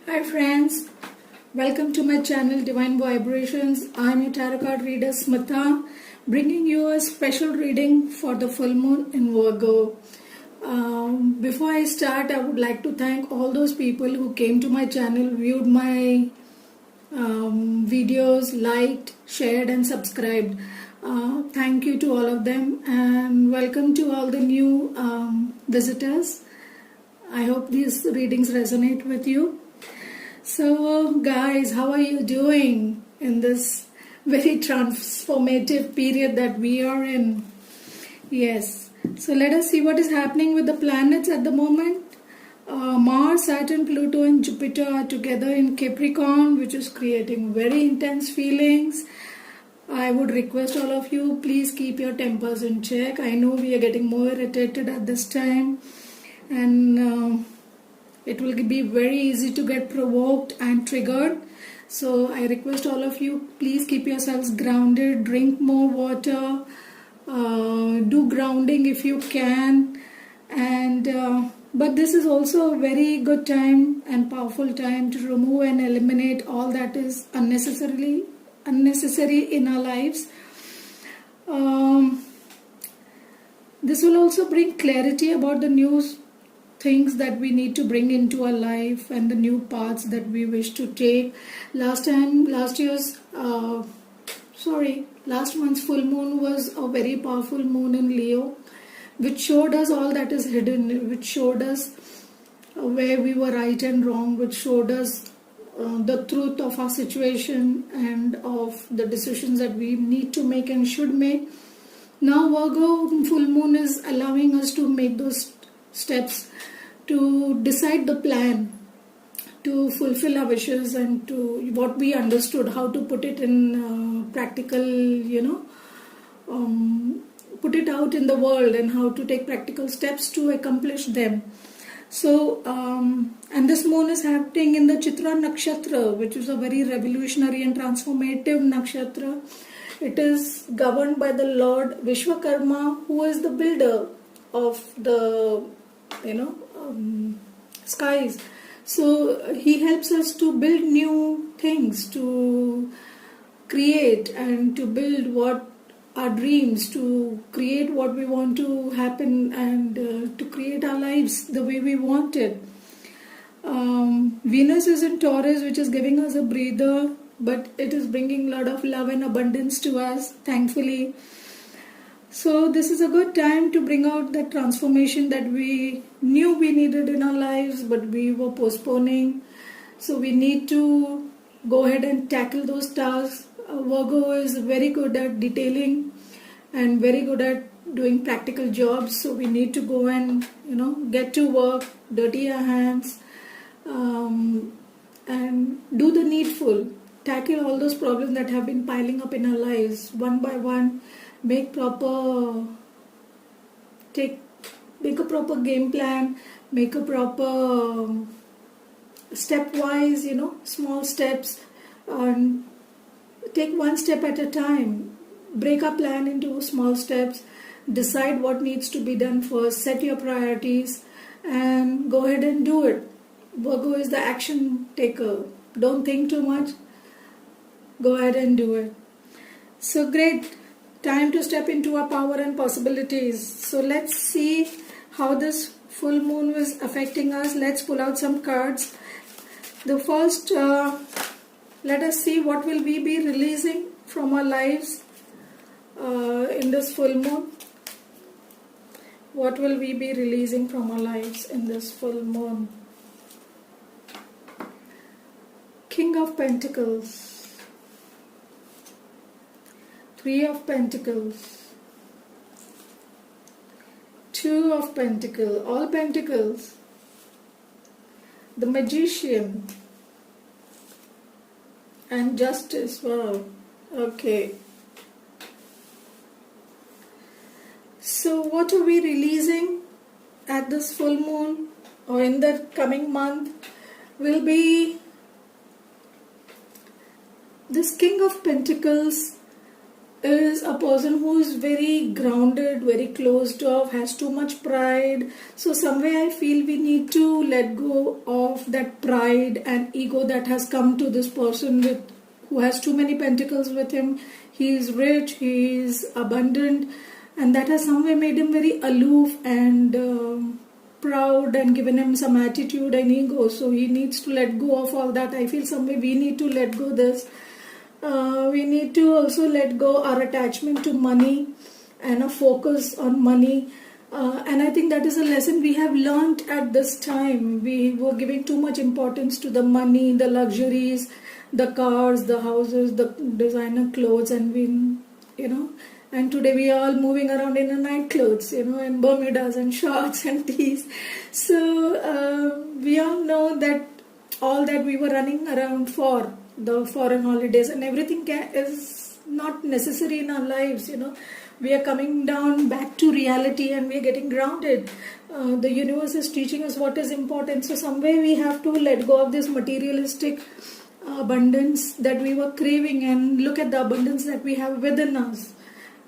Hi friends, welcome to my channel Divine Vibrations. I'm your tarot card reader Smitha, bringing you a special reading for the full moon in Virgo. Before I start, I would like to thank all those people who came to my channel, viewed my videos, liked, shared and subscribed. Thank you to all of them and welcome to all the new visitors. I hope these readings resonate with you. So guys, how are you doing in this very transformative period that we are in? Yes, so let us see what is happening with the planets at the moment. Mars, Saturn, Pluto and Jupiter are together in Capricorn, which is creating very intense feelings. I would request all of you, please keep your tempers in check. I know we are getting more irritated at this time and it will be very easy to get provoked and triggered. So I request all of you, please keep yourselves grounded, drink more water, do grounding if you can. And but this is also a very good time and powerful time to remove and eliminate all that is unnecessary in our lives. This will also bring clarity about the new things that we need to bring into our life and the new paths that we wish to take. Last month's full moon was a very powerful moon in Leo, which showed us all that is hidden, which showed us where we were right and wrong, which showed us the truth of our situation and of the decisions that we need to make and should make. Now Virgo full moon is allowing us to make those steps, to decide the plan, to fulfill our wishes and to what we understood, how to put it in practical, put it out in the world and how to take practical steps to accomplish them. So, and this moon is happening in the Chitra Nakshatra, which is a very revolutionary and transformative nakshatra. It is governed by the Lord Vishwakarma, who is the builder of the skies. So he helps us to build new things, to create and to build what our dreams, to create what we want to happen and to create our lives the way we want it. Venus is in Taurus, which is giving us a breather, but it is bringing a lot of love and abundance to us, thankfully. So this is a good time to bring out that transformation that we knew we needed in our lives, but we were postponing. So we need to go ahead and tackle those tasks. Virgo is very good at detailing and very good at doing practical jobs. So we need to go and get to work, dirty our hands, and do the needful. Tackle all those problems that have been piling up in our lives one by one. Make a proper game plan, make a proper stepwise, small steps, and take one step at a time. Break a plan into small steps, decide what needs to be done first, set your priorities and go ahead and do it. Virgo is the action taker. Don't think too much, go ahead and do it. So great time to step into our power and possibilities. So let's see how this full moon is affecting us. Let's pull out some cards. The first, let us see what will we be releasing from our lives in this full moon. What will we be releasing from our lives in this full moon? King of Pentacles, Three of Pentacles, Two of Pentacles, all Pentacles, the Magician, and Justice. Wow, okay. So what are we releasing at this full moon or in the coming month will be this King of Pentacles is a person who is very grounded, very closed off, has too much pride. So somewhere I feel we need to let go of that pride and ego that has come to this person who has too many pentacles with him. He is rich, he is abundant, and that has somewhere made him very aloof and proud and given him some attitude and ego. So he needs to let go of all that. I feel somewhere we need to let go this. We need to also let go our attachment to money and a focus on money. And I think that is a lesson we have learned at this time. We were giving too much importance to the money, the luxuries, the cars, the houses, the designer clothes, and and today we are all moving around in a night clothes, in Bermudas and shorts and tees. So we all know that all that we were running around for, the foreign holidays and everything is not necessary in our lives. We are coming down back to reality and we are getting grounded. The universe is teaching us what is important. So somewhere we have to let go of this materialistic abundance that we were craving and look at the abundance that we have within us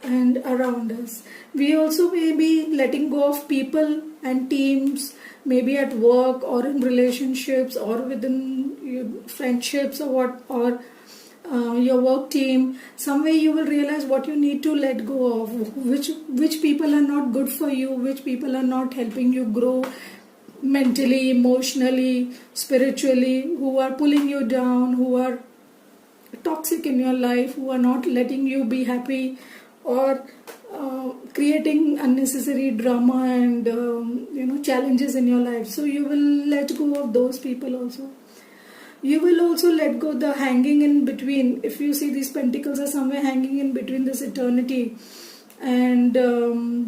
and around us. We also may be letting go of people and teams, maybe at work or in relationships or within friendships or your work team. Somewhere you will realize what you need to let go of, which people are not good for you, which people are not helping you grow mentally, emotionally, spiritually, who are pulling you down, who are toxic in your life, who are not letting you be happy, or creating unnecessary drama and challenges in your life. So you will let go of those people also. You will also let go the hanging in between. If you see, these pentacles are somewhere hanging in between this eternity, and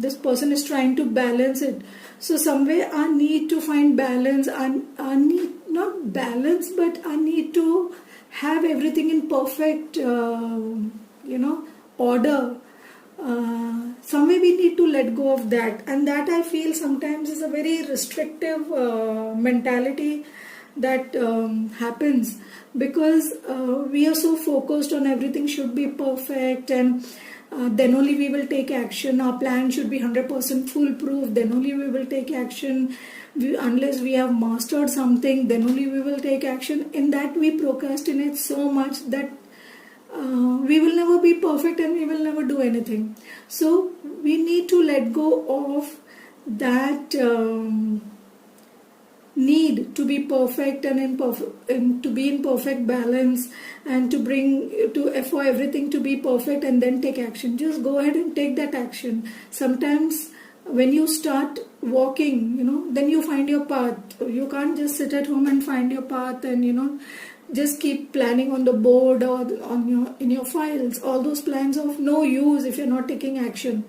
this person is trying to balance it. So somewhere I need to find balance. I need not balance, but I need to have everything in perfect order. Somewhere we need to let go of that, and that I feel sometimes is a very restrictive mentality that happens because we are so focused on everything should be perfect, and then only we will take action. Our plan should be 100% foolproof, then only we will take action. Unless we have mastered something, then only we will take action. In that we procrastinate so much that we will never be perfect and we will never do anything. So we need to let go of that need to be perfect and to be in perfect balance, and for everything to be perfect and then take action. Just go ahead and take that action. Sometimes when you start walking, then you find your path. You can't just sit at home and find your path and just keep planning on the board or in your files. All those plans are of no use if you're not taking action.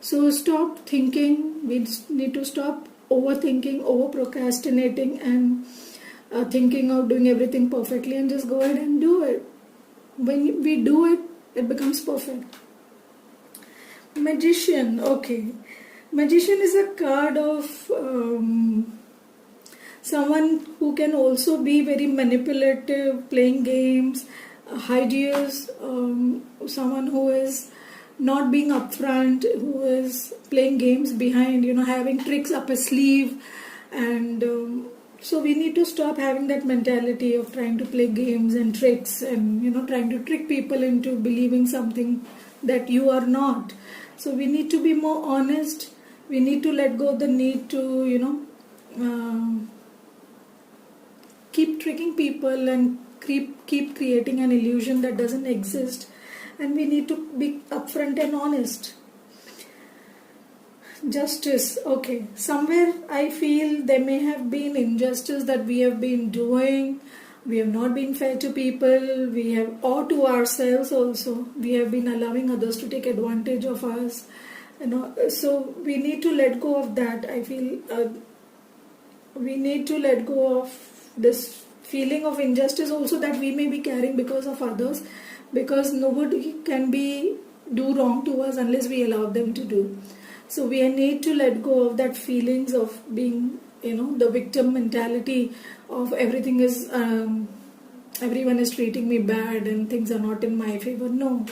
So stop thinking. We need to stop overthinking, over procrastinating, and thinking of doing everything perfectly, and just go ahead and do it. When we do it, it becomes perfect. Magician. Okay. Magician is a card of someone who can also be very manipulative, playing games, hideous, someone who is not being upfront, who is playing games behind, having tricks up his sleeve. And so we need to stop having that mentality of trying to play games and tricks and, trying to trick people into believing something that you are not. So we need to be more honest. We need to let go of the need to, keep tricking people and keep creating an illusion that doesn't exist. And we need to be upfront and honest. Justice. Okay. Somewhere I feel there may have been injustice that we have been doing. We have not been fair to people. Or to ourselves also. We have been allowing others to take advantage of us. So we need to let go of that. I feel we need to let go of this feeling of injustice also that we may be carrying because of others. Because nobody can do wrong to us unless we allow them to do. So we need to let go of that feelings of being, the victim mentality of everything everyone is treating me bad and things are not in my favor. No,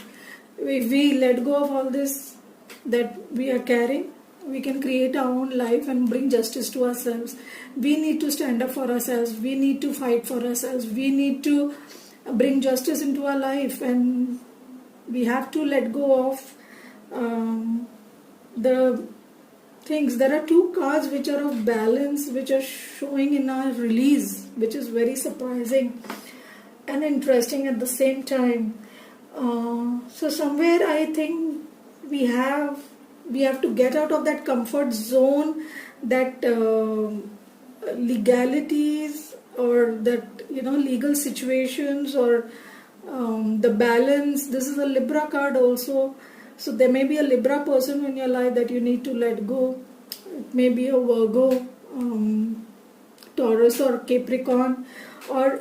if we let go of all this that we are carrying, we can create our own life and bring justice to ourselves. We need to stand up for ourselves. We need to fight for ourselves. We need to bring justice into our life, and we have to let go of the things. There are two cards which are of balance, which are showing in our release, which is very surprising and interesting at the same time. So somewhere I think we have to get out of that comfort zone, that legalities, or that legal situations, or the balance. This is a Libra card also, so there may be a Libra person in your life that you need to let go. It may be a Virgo, Taurus, or Capricorn, or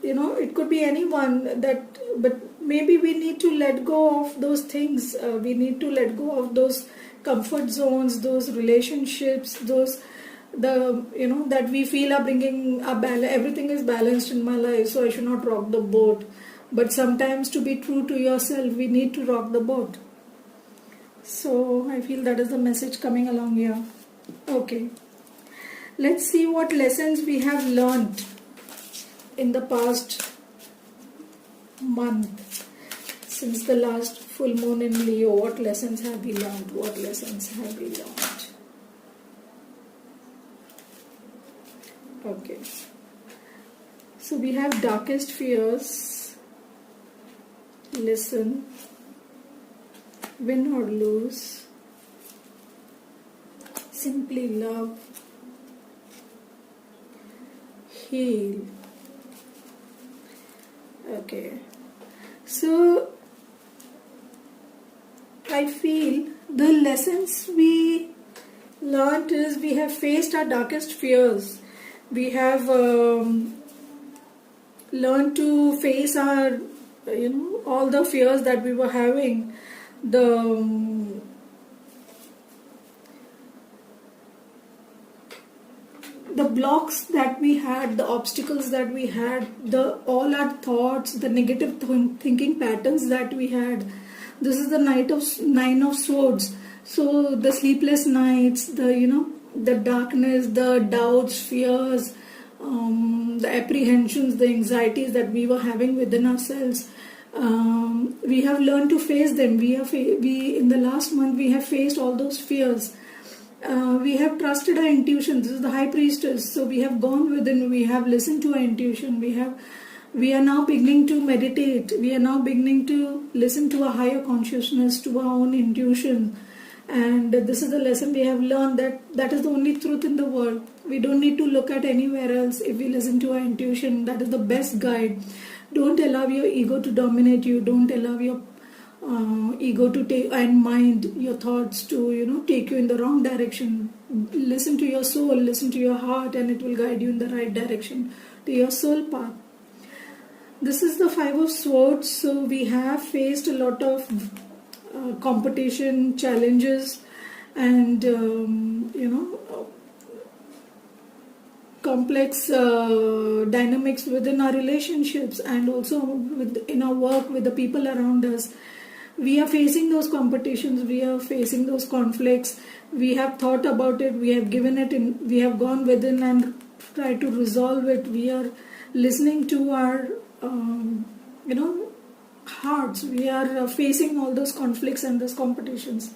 it could be anyone that. But maybe we need to let go of those things. We need to let go of those comfort zones, those relationships, those that we feel are bringing a balance. Everything is balanced in my life, so I should not rock the boat. But sometimes, to be true to yourself, we need to rock the boat. So I feel that is the message coming along here. Okay, let's see what lessons we have learned in the past month, since the last full moon in Leo. What lessons have we learned? What lessons have we learned? Okay, so we have darkest fears. Listen, win or lose, simply love, heal. Okay, so I feel the lessons we learned is we have faced our darkest fears. We have learned to face our all the fears that we were having, the blocks that we had, the obstacles that we had, all our thoughts, the negative thinking patterns that we had. This is the Nine of Swords. So the sleepless nights, the darkness, the doubts, fears, the apprehensions, the anxieties that we were having within ourselves. We have learned to face them. We in the last month we have faced all those fears. We have trusted our intuition. This is the High Priestess. So we have gone within. We have listened to our intuition. We are now beginning to meditate. We are now beginning to listen to a higher consciousness, to our own intuition. And this is the lesson we have learned, that is the only truth in the world. We don't need to look at anywhere else. If we listen to our intuition, that is the best guide. Don't allow your ego to dominate you. Don't allow your ego to take, and mind, your thoughts to take you in the wrong direction. Listen to your soul, listen to your heart, and it will guide you in the right direction, to your soul path. This is the Five of Swords. So we have faced a lot of competition, challenges, and complex dynamics within our relationships, and also in our work with the people around us. We are facing those competitions, we are facing those conflicts. We have thought about it, we have given it in, we have gone within and tried to resolve it. We are listening to our hearts. We are facing all those conflicts and those competitions.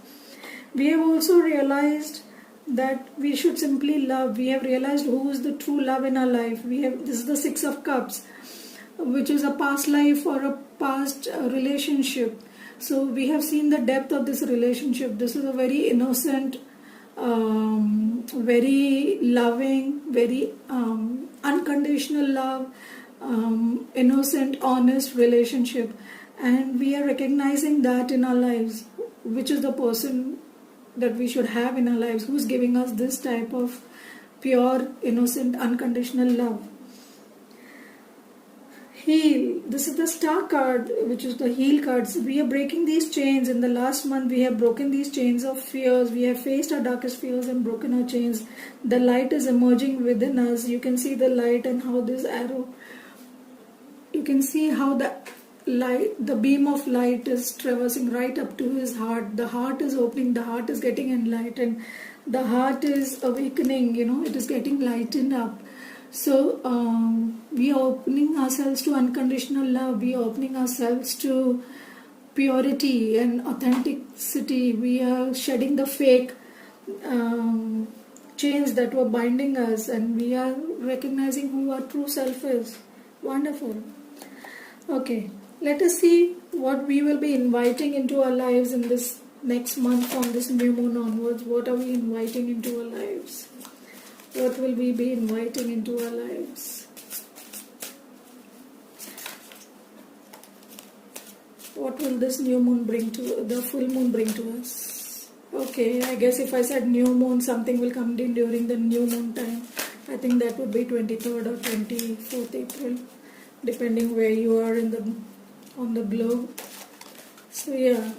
We have also realized that we should simply love. We have realized who is the true love in our life. This is the Six of Cups, which is a past life or a past relationship. So we have seen the depth of this relationship. This is a very innocent, very loving, very unconditional love, innocent, honest relationship. And we are recognizing that in our lives, which is the person that we should have in our lives, who's giving us this type of pure, innocent, unconditional love. Heal. This is the Star card, which is the Heal cards. We are breaking these chains. In the last month, we have broken these chains of fears. We have faced our darkest fears and broken our chains. The light is emerging within us. You can see the light and how this arrow, you can see how the light, the beam of light is traversing right up to his heart. The heart is opening, the heart is getting enlightened, the heart is awakening, it is getting lightened up. So we are opening ourselves to unconditional love, we are opening ourselves to purity and authenticity. We are shedding the fake chains that were binding us, and we are recognizing who our true self is. Wonderful. Okay, let us see what we will be inviting into our lives in this next month from this new moon onwards. What are we inviting into our lives? What will we be inviting into our lives? What will this new moon bring to, the full moon bring to us? Okay, I guess if I said new moon, something will come in during the new moon time. I think that would be 23rd or 24th April, depending where you are on the globe. So yeah.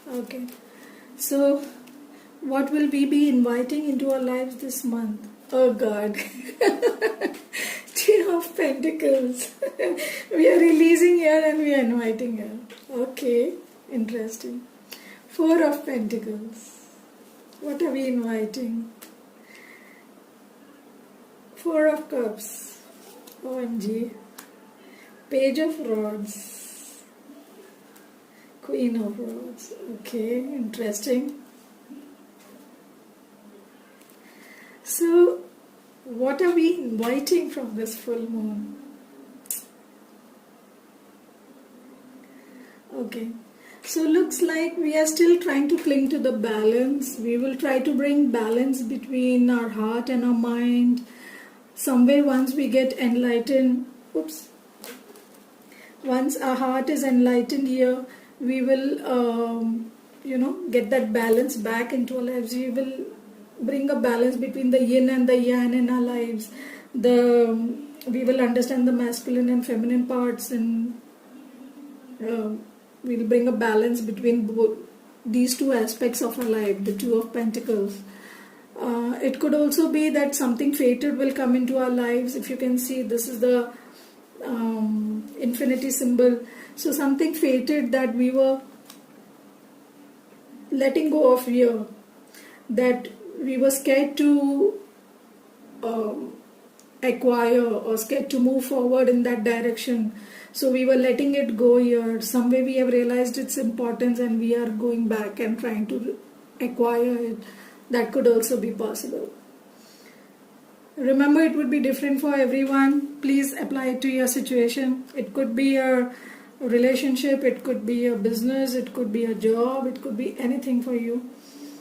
Okay. So what will we be inviting into our lives this month? Oh God. Two of Pentacles. We are releasing here and we are inviting here. Okay. Interesting. Four of Pentacles. What are we inviting? Four of Cups. OMG. Page of Rods. Queen of Rods. Okay. Interesting. So, what are we inviting from this full moon? Okay, so looks like we are still trying to cling to the balance. We will try to bring balance between our heart and our mind. Somewhere once we get enlightened, once our heart is enlightened here, we will, get that balance back into our lives. We will bring a balance between the yin and the yang in our lives. We will understand the masculine and feminine parts, and we'll bring a balance between both these two aspects of our life, the Two of Pentacles. It could also be that something fated will come into our lives. If you can see, this is the infinity symbol. So something fated that we were letting go of here, that we were scared to acquire or scared to move forward in that direction. So we were letting it go here. Some way we have realized its importance and we are going back and trying to acquire it. That could also be possible. Remember, it would be different for everyone. Please apply it to your situation. It could be a relationship, it could be a business, it could be a job, it could be anything for you.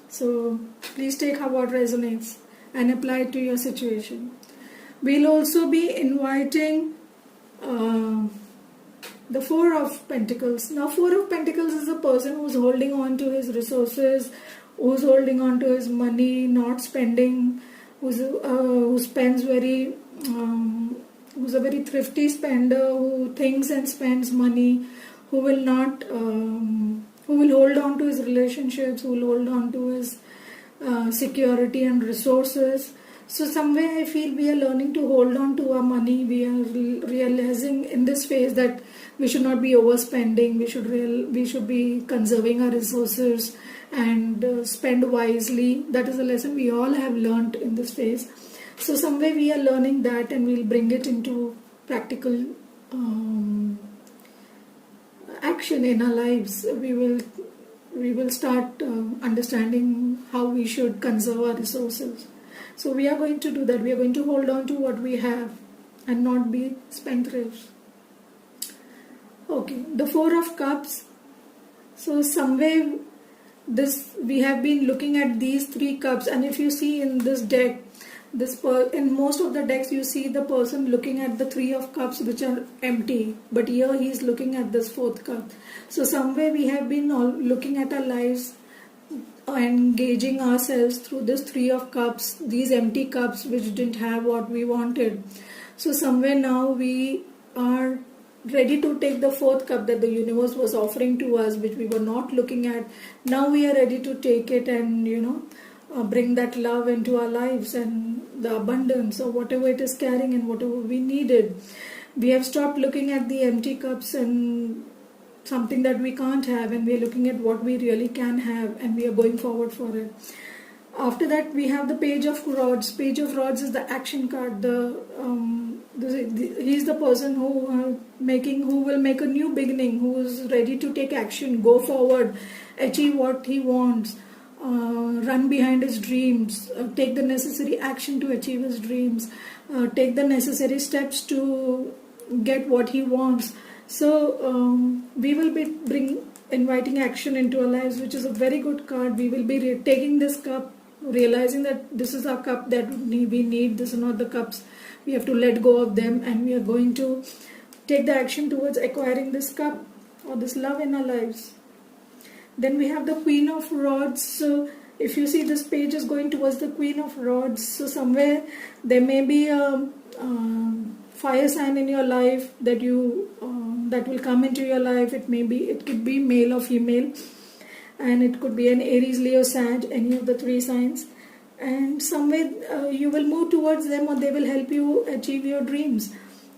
So please take what resonates and apply it to your situation. We'll also be inviting the Four of Pentacles. Now, Four of Pentacles is a person who's holding on to his resources, who's holding on to his money, not spending, who spends very, who's a very thrifty spender, who thinks and spends money, who will not, who will hold on to his relationships, who will hold on to his security and resources. So somewhere I feel we are learning to hold on to our money. We are realizing in this phase that we should not be overspending. We should be conserving our resources and spend wisely. That is a lesson we all have learned in this phase. So somewhere we are learning that, and we'll bring it into practical action in our lives. We will start understanding how we should conserve our resources. So we are going to do that. We are going to hold on to what we have and not be spendthrifts. Okay, the Four of Cups. So somewhere we have been looking at these three cups, and if you see in this deck, in most of the decks you see the person looking at the Three of Cups which are empty, but here he is looking at this fourth cup. So somewhere we have been all looking at our lives, engaging ourselves through this Three of Cups, these empty cups which didn't have what we wanted. So somewhere now we are ready to take the fourth cup that the universe was offering to us, which we were not looking at. Now we are ready to take it and bring that love into our lives, and the abundance or whatever it is carrying and whatever we needed. We have stopped looking at the empty cups and something that we can't have, and we are looking at what we really can have, and we are going forward for it. After that, we have the Page of Rods. Page of Rods is the action card. He's the person who will make a new beginning, who is ready to take action, go forward, achieve what he wants, run behind his dreams, take the necessary action to achieve his dreams, take the necessary steps to get what he wants. So we will be inviting action into our lives, which is a very good card. We will be taking this cup, realizing that this is our cup that we need. This is not the cups. We have to let go of them, and we are going to take the action towards acquiring this cup or this love in our lives. Then we have the Queen of Rods. So if you see, this page is going towards the Queen of Rods. So somewhere there may be a fire sign in your life that will come into your life. It could be male or female, and it could be an Aries, Leo, Sag, any of the three signs. And somewhere you will move towards them, or they will help you achieve your dreams.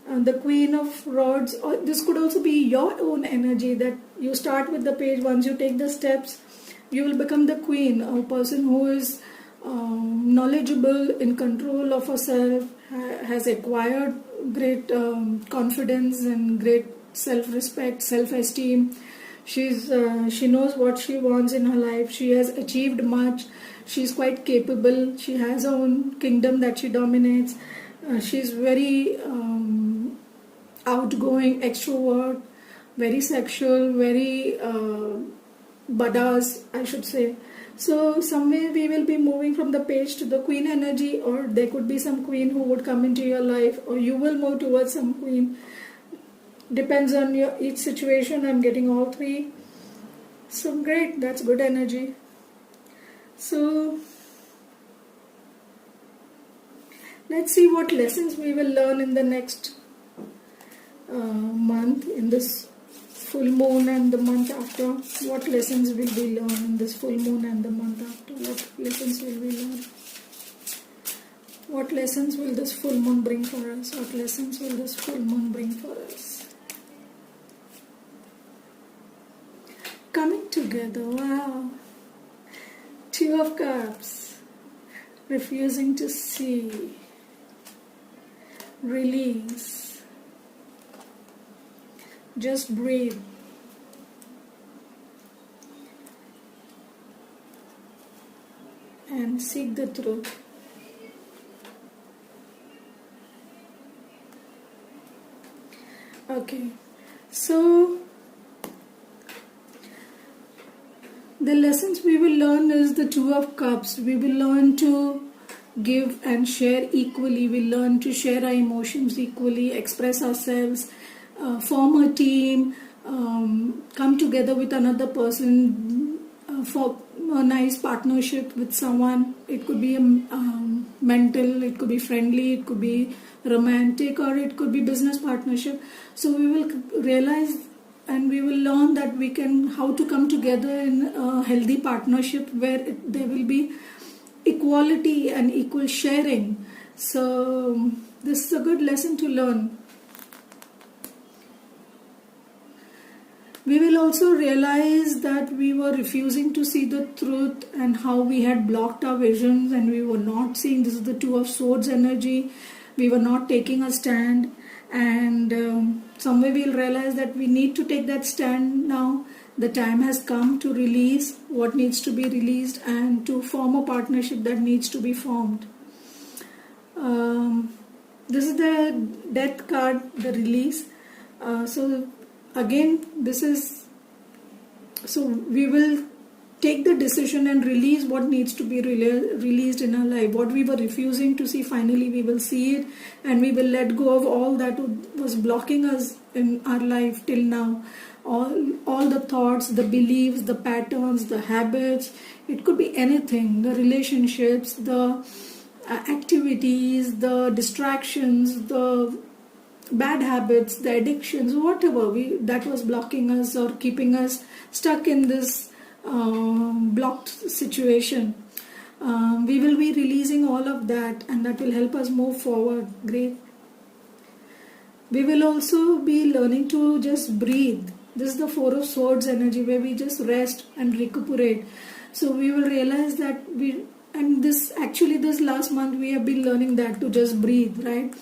The Queen of Rods, or this could also be your own energy, that you start with the page. Once you take the steps, you will become the queen, a person who is knowledgeable, in control of herself, has acquired great confidence and great self-respect, self-esteem. She knows what she wants in her life. She has achieved much. She's quite capable. She has her own kingdom that she dominates. She's very outgoing, extrovert, very sexual, very badass, I should say. So somewhere we will be moving from the page to the queen energy, or there could be some queen who would come into your life, or you will move towards some queen. Depends on each situation. I'm getting all three. So great, that's good energy. So let's see what lessons we will learn in the next month, in this full moon and the month after. What lessons will we learn in this full moon and the month after? What lessons will we learn? What lessons will this full moon bring for us? What lessons will this full moon bring for us? Coming together, wow. Two of Cups, refusing to see, release, just breathe. And seek the truth. Okay, so the lessons we will learn is the Two of Cups. We will learn to give and share equally. We learn to share our emotions equally, express ourselves, form a team, come together with another person for a nice partnership with someone. It could be mental, it could be friendly, it could be romantic, or it could be business partnership. So we will realize and we will learn that we can how to come together in a healthy partnership where there will be equality and equal sharing. So this is a good lesson to learn. We will also realize that we were refusing to see the truth and how we had blocked our visions, and we were not seeing. This is the Two of Swords energy. We were not taking a stand, and somewhere we'll realize that we need to take that stand now. The time has come to release what needs to be released and to form a partnership that needs to be formed. This is the Death card, the release. So again, we will take the decision and release what needs to be released in our life. What we were refusing to see, finally we will see it, and we will let go of all that was blocking us in our life till now. All the thoughts, the beliefs, the patterns, the habits. It could be anything. The relationships, the activities, the distractions, the bad habits, the addictions, whatever that was blocking us or keeping us stuck in this blocked situation. We will be releasing all of that, and that will help us move forward. Great. We will also be learning to just breathe. This is the Four of Swords energy, where we just rest and recuperate. So we will realize that this last month we have been learning that to just breathe, right?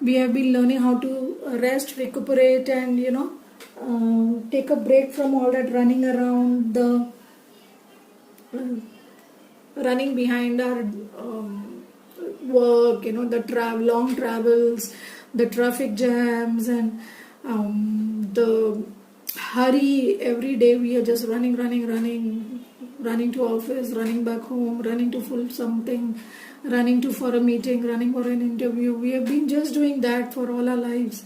We have been learning how to rest, recuperate, and take a break from all that running around, the running behind our work, the long travels, the traffic jams, and the hurry. Every day we are just running to office, running back home, running to full something, running to for a meeting, running for an interview. We have been just doing that for all our lives,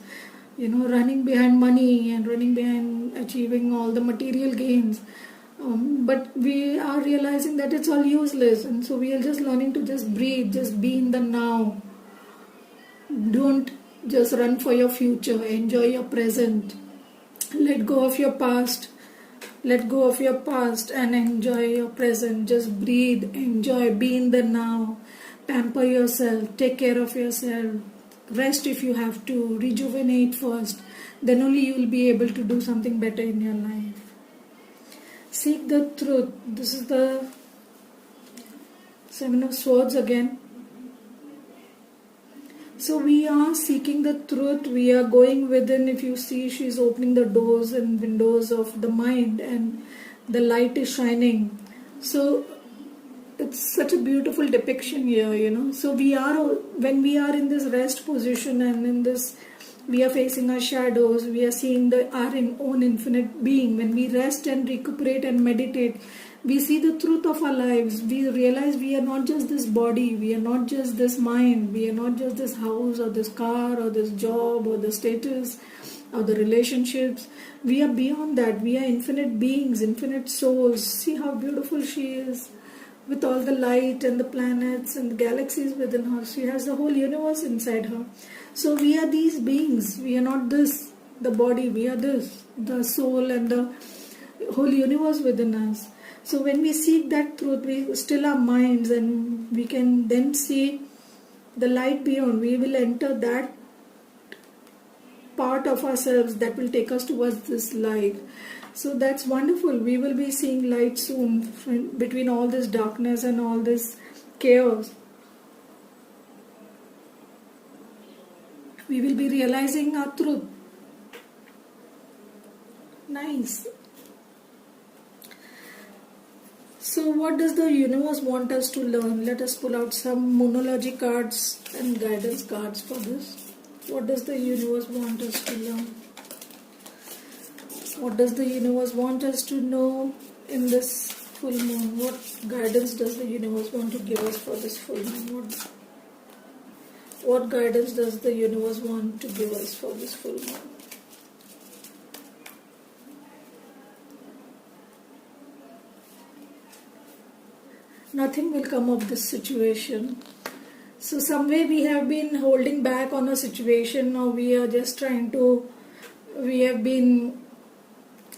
running behind money and running behind achieving all the material gains. But we are realizing that it's all useless, and so we are just learning to just breathe, just be in the now. Don't just run for your future, enjoy your present. Let go of your past. Let go of your past and enjoy your present. Just breathe, enjoy, be in the now. Pamper yourself, take care of yourself. Rest if you have to, rejuvenate first. Then only you will be able to do something better in your life. Seek the truth. This is the Seven of Swords again. So we are seeking the truth. We are going within. If you see, she's opening the doors and windows of the mind, and the light is shining. So it's such a beautiful depiction here, So when we are in this rest position, and in this, we are facing our shadows, we are seeing our own infinite being. When we rest and recuperate and meditate, we see the truth of our lives. We realize we are not just this body, we are not just this mind, we are not just this house or this car or this job or the status or the relationships. We are beyond that. We are infinite beings, infinite souls. See how beautiful she is, with all the light and the planets and the galaxies within her. She has the whole universe inside her. So we are these beings. We are not this, the body. We are this, the soul and the whole universe within us. So when we seek that truth, we still our minds, and we can then see the light beyond. We will enter that part of ourselves that will take us towards this light. So that's wonderful. We will be seeing light soon between all this darkness and all this chaos. We will be realizing our truth. Nice. So what does the universe want us to learn? Let us pull out some Moonology cards and guidance cards for this. What does the universe want us to learn? What does the universe want us to know in this full moon? What guidance does the universe want to give us for this full moon? What guidance does the universe want to give us for this full moon? Nothing will come of this situation. So some way we have been holding back on a situation, or we have been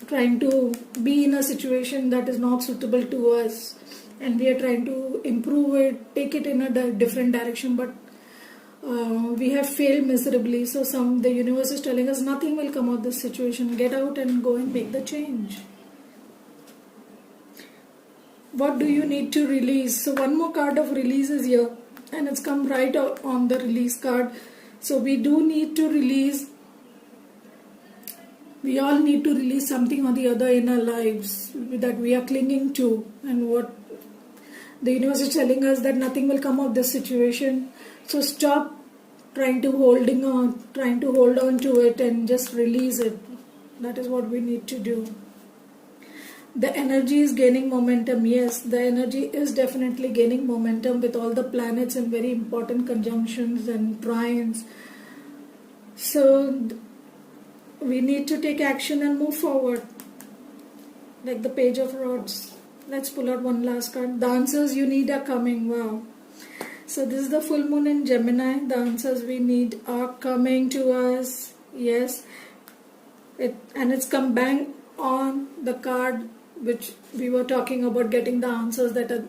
trying to be in a situation that is not suitable to us, and we are trying to improve it, take it in a different direction, but we have failed miserably. So the universe is telling us nothing will come of this situation. Get out and go and make the change. What do you need to release? So one more card of release is here, and it's come right on the release card. So we do need to release. We all need to release something or the other in our lives that we are clinging to, and what the universe is telling us that nothing will come of this situation. So stop trying to hold on to it, and just release it. That is what we need to do. The energy is gaining momentum. Yes, the energy is definitely gaining momentum with all the planets and very important conjunctions and trines. So we need to take action and move forward. Like the Page of Rods. Let's pull out one last card. The answers you need are coming. Wow. So this is the full moon in Gemini. The answers we need are coming to us. Yes. And it's come bang on the card which we were talking about, getting the answers that are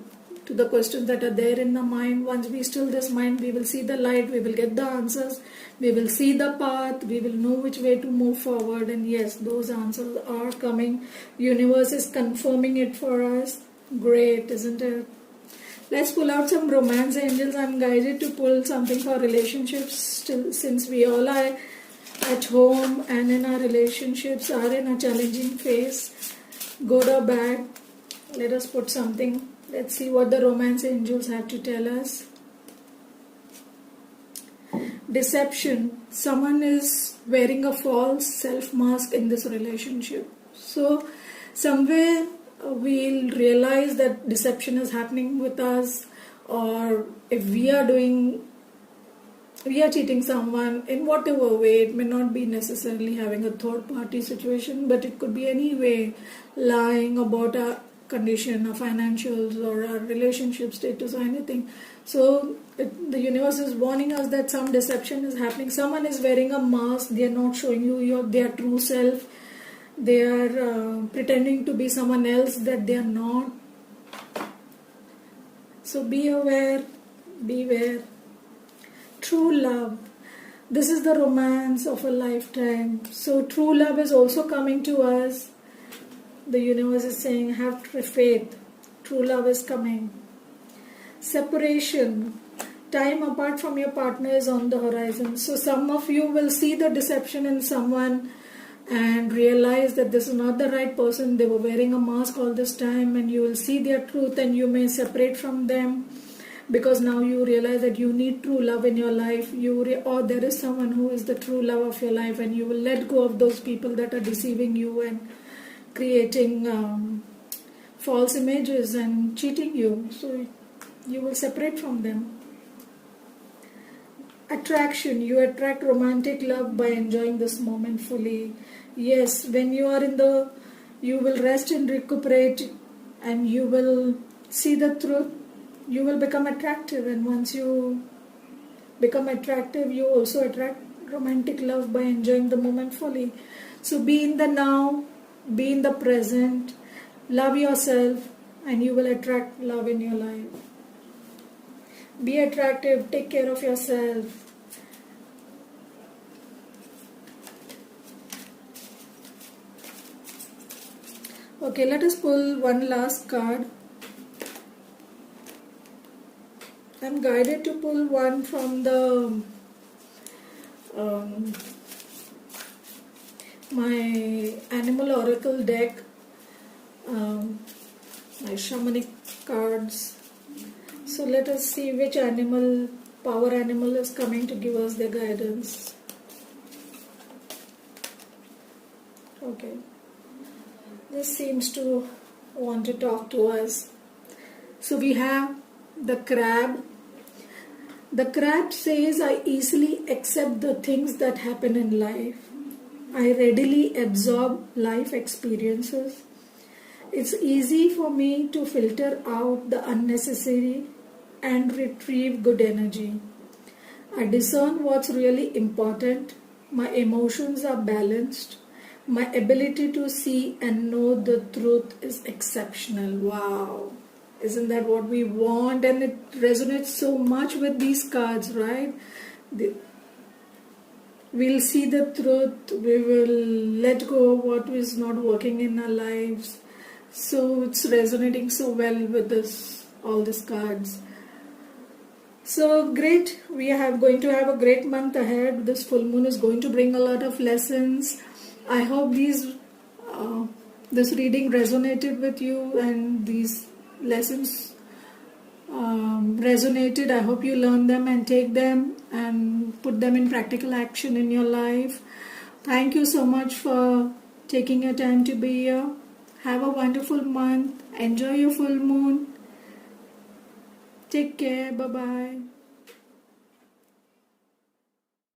to the questions that are there in the mind. Once we still this mind, we will see the light, we will get the answers, we will see the path, we will know which way to move forward. And yes, those answers are coming. Universe is confirming it for us. Great, isn't it? Let's pull out some romance angels. I'm guided to pull something for relationships still, since we all are at home and in our relationships are in a challenging phase, good or bad. Let us put something. Let's see what the romance angels have to tell us. Deception. Someone is wearing a false self mask in this relationship. So somewhere we'll realize that deception is happening with us, or if we are cheating someone in whatever way. It may not be necessarily having a third party situation, but it could be any way, lying about a condition, our financials, or our relationship status, or anything. So the universe is warning us that some deception is happening. Someone is wearing a mask. They are not showing you their true self. They are pretending to be someone else that they are not. So be aware, beware. True love. This is the romance of a lifetime. So true love is also coming to us. The universe is saying, have faith. True love is coming. Separation. Time apart from your partner is on the horizon. So some of you will see the deception in someone and realize that this is not the right person. They were wearing a mask all this time, and you will see their truth, and you may separate from them because now you realize that you need true love in your life. Or there is someone who is the true love of your life, and you will let go of those people that are deceiving you and creating false images and cheating you. So you will separate from them. Attraction. You attract romantic love by enjoying this moment fully. Yes, when you are you will rest and recuperate, and you will see the truth. You will become attractive, and once you become attractive, you also attract romantic love by enjoying the moment fully. So be in the now, be in the present, love yourself, and you will attract love in your life. Be attractive, take care of yourself. Okay, let us pull one last card. I'm guided to pull one from the my animal oracle deck, my shamanic cards. So let us see which power animal is coming to give us their guidance. Okay, this seems to want to talk to us. So we have the crab. The crab says, I easily accept the things that happen in life. I readily absorb life experiences. It's easy for me to filter out the unnecessary and retrieve good energy. I discern what's really important. My emotions are balanced. My ability to see and know the truth is exceptional. Wow. Isn't that what we want? And it resonates so much with these cards, right? We'll see the truth. We will let go of what is not working in our lives. So it's resonating so well with all these cards. So great. We are going to have a great month ahead. This full moon is going to bring a lot of lessons. I hope this reading resonated with you, and these lessons resonated. I hope you learn them and take them and put them in practical action in your life. Thank you so much for taking your time to be here. Have a wonderful month. Enjoy your full moon. Take care. Bye-bye.